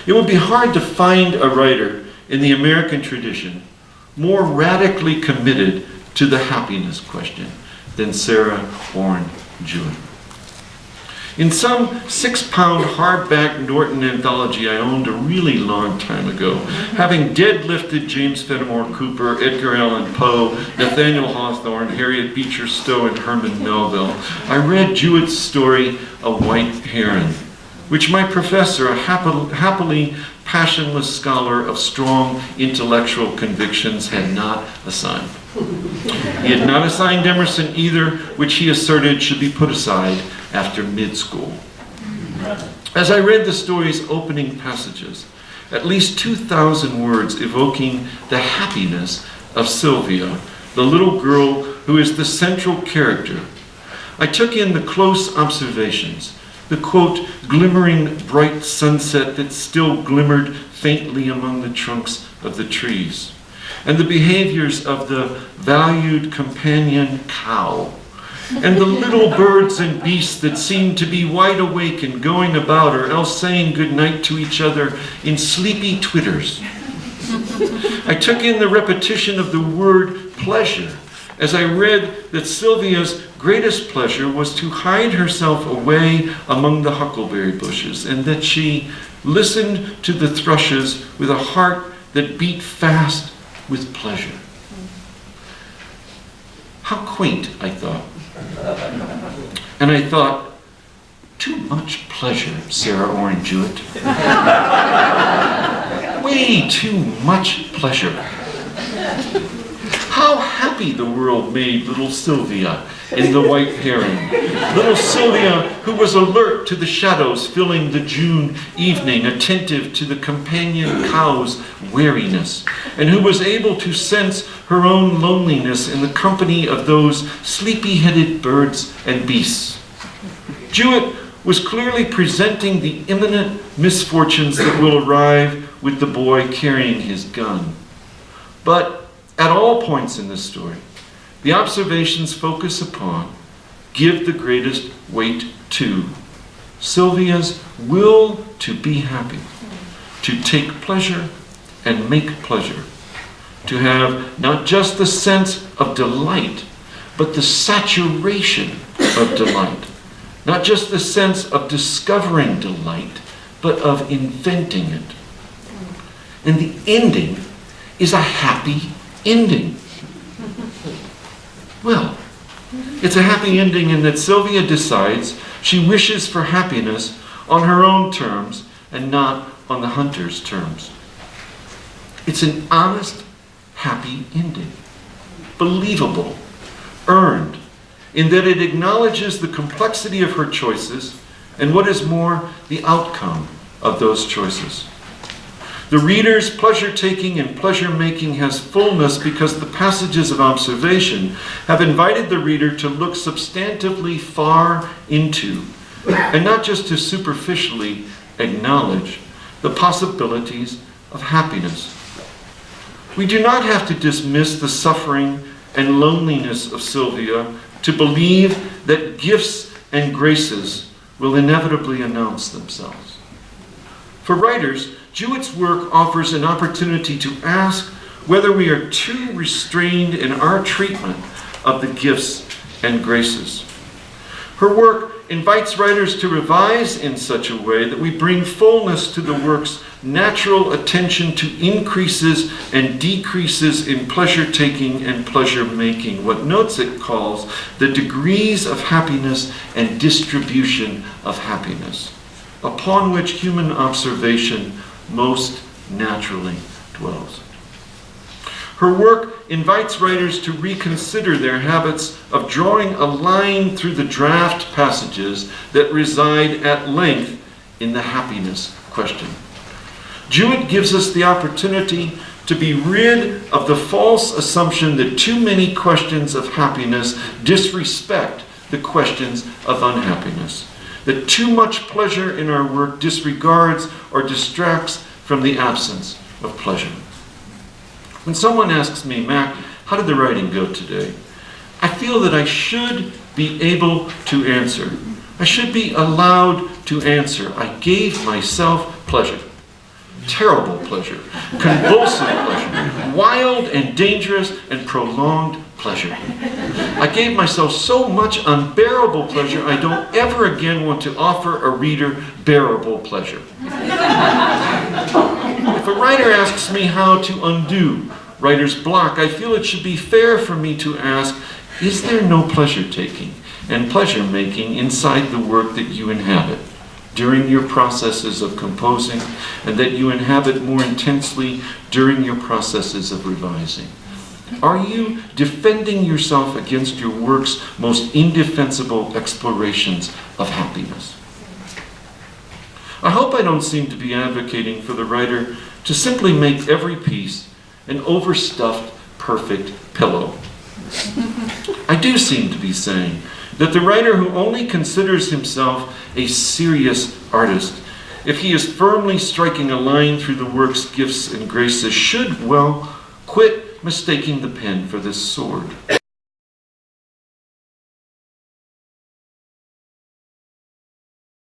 It would be hard to find a writer in the American tradition more radically committed to the happiness question than Sarah Orne Jewett. In some 6-pound hardback Norton anthology I owned a really long time ago, having deadlifted James Fenimore Cooper, Edgar Allan Poe, Nathaniel Hawthorne, Harriet Beecher Stowe, and Herman Melville, I read Jewett's story, A White Heron, which my professor, a happily passionless scholar of strong intellectual convictions, had not assigned. He had not assigned Emerson either, which he asserted should be put aside after mid-school. As I read the story's opening passages, at least 2,000 words evoking the happiness of Sylvia, the little girl who is the central character, I took in the close observations, the quote, glimmering bright sunset that still glimmered faintly among the trunks of the trees, and the behaviors of the valued companion cow, and the little birds and beasts that seemed to be wide awake and going about or else saying good night to each other in sleepy twitters. I took in the repetition of the word pleasure as I read that Sylvia's greatest pleasure was to hide herself away among the huckleberry bushes, and that she listened to the thrushes with a heart that beat fast with pleasure. How quaint, I thought. And I thought, too much pleasure, Sarah Orne Jewett. Way too much pleasure. How happy the world made little Sylvia in The White Heron. Little Sylvia who was alert to the shadows filling the June evening, attentive to the companion cow's wariness, and who was able to sense her own loneliness in the company of those sleepy-headed birds and beasts. Jewett was clearly presenting the imminent misfortunes that will arrive with the boy carrying his gun. But at all points in this story, the observations focus upon, give the greatest weight to, Sylvia's will to be happy, to take pleasure and make pleasure, to have not just the sense of delight, but the saturation of delight, not just the sense of discovering delight, but of inventing it. And the ending is a happy ending. Well, it's a happy ending in that Sylvia decides she wishes for happiness on her own terms and not on the hunter's terms. It's an honest, happy ending. Believable, earned, in that it acknowledges the complexity of her choices and, what is more, the outcome of those choices. The reader's pleasure-taking and pleasure-making has fullness because the passages of observation have invited the reader to look substantively far into, and not just to superficially acknowledge, the possibilities of happiness. We do not have to dismiss the suffering and loneliness of Sylvia to believe that gifts and graces will inevitably announce themselves. For writers, Jewett's work offers an opportunity to ask whether we are too restrained in our treatment of the gifts and graces. Her work invites writers to revise in such a way that we bring fullness to the work's natural attention to increases and decreases in pleasure-taking and pleasure-making, what Nozick calls the degrees of happiness and distribution of happiness, upon which human observation most naturally dwells. Her work invites writers to reconsider their habits of drawing a line through the draft passages that reside at length in the happiness question. Jewett gives us the opportunity to be rid of the false assumption that too many questions of happiness disrespect the questions of unhappiness, that too much pleasure in our work disregards or distracts from the absence of pleasure. When someone asks me, Mac, how did the writing go today? I feel that I should be able to answer. I should be allowed to answer. I gave myself pleasure. terrible pleasure, convulsive pleasure, wild and dangerous and prolonged pleasure. I gave myself so much unbearable pleasure, I don't ever again want to offer a reader bearable pleasure. If a writer asks me how to undo writer's block, I feel it should be fair for me to ask, is there no pleasure-taking and pleasure-making inside the work that you inhabit during your processes of composing, and that you inhabit more intensely during your processes of revising? Are you defending yourself against your work's most indefensible explorations of happiness? I hope I don't seem to be advocating for the writer to simply make every piece an overstuffed, perfect pillow. I do seem to be saying that the writer who only considers himself a serious artist, if he is firmly striking a line through the work's gifts and graces, should, well, quit mistaking the pen for this sword.